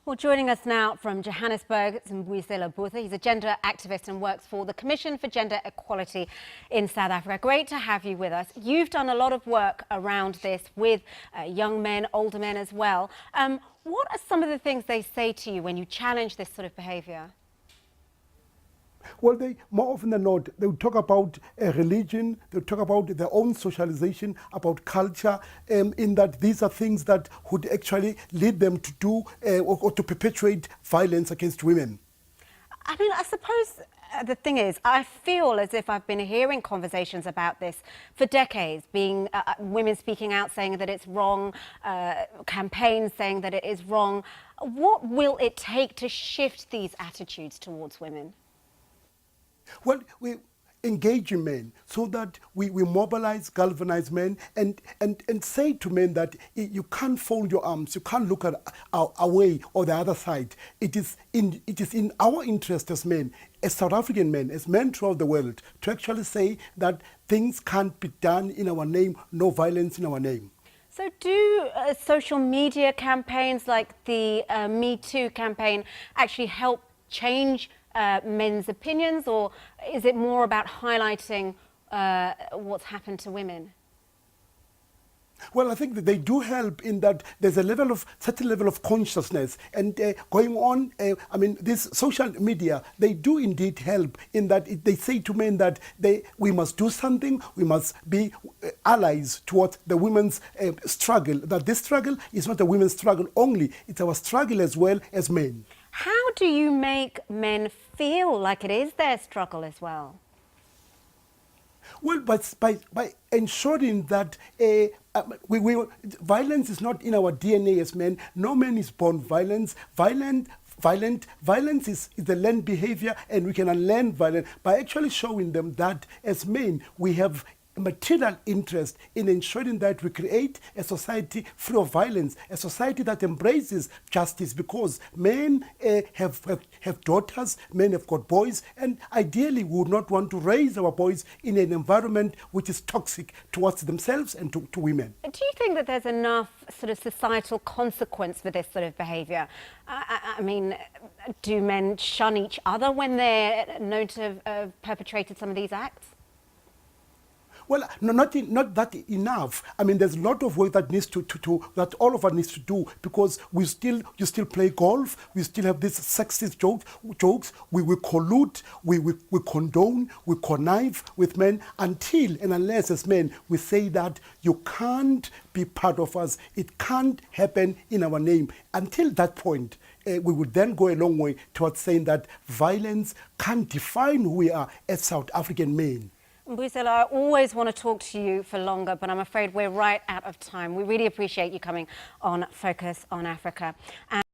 Well, joining us now from Johannesburg, Lebo Diseko. He's a gender activist and works for the Commission for Gender Equality in South Africa. Great to have you with us. You've done a lot of work around this with young men, older men as well. What are some of the things they say to you when you challenge this sort of behaviour? Well, they more often than not, they would talk about religion, they would talk about their own socialization, about culture, in that these are things that would actually lead them to do or to perpetuate violence against women. I mean, I suppose the thing is, I feel as if I've been hearing conversations about this for decades, being women speaking out saying that it's wrong, campaigns saying that it is wrong. What will it take to shift these attitudes towards women? Well, we engage in men so that we mobilize, galvanize men and say to men that you can't fold your arms, you can't look at away or the other side. It is in our interest as men, as South African men, as men throughout the world, to actually say that things can't be done in our name, no violence in our name. So do social media campaigns like the Me Too campaign actually help change men's opinions, or is it more about highlighting what's happened to women? Well, I think that they do help in that there's a certain level of consciousness and going on. I mean, this social media, they do indeed help in that they say to men that we must do something, we must be allies towards the women's struggle, that this struggle is not a women's struggle only, it's our struggle as well as men. How do you make men feel like it is their struggle as well? Well, by ensuring that violence is not in our DNA as men. No man is born violent. Violence is the learned behavior, and we can unlearn violence by actually showing them that as men we have material interest in ensuring that we create a society free of violence, a society that embraces justice, because men have daughters, men have got boys, and ideally we would not want to raise our boys in an environment which is toxic towards themselves and to women. Do you think that there's enough sort of societal consequence for this sort of behaviour? I mean, do men shun each other when they're known to have perpetrated some of these acts? Well, not that enough. I mean, there's a lot of work that needs that all of us needs to do, because you still play golf, we still have these sexist jokes, we collude, we condone, we connive with men until and unless as men we say that you can't be part of us, it can't happen in our name. Until that point, we would then go a long way towards saying that violence can't define who we are as South African men. Mbuyiselo, I always want to talk to you for longer, but I'm afraid we're right out of time. We really appreciate you coming on Focus on Africa.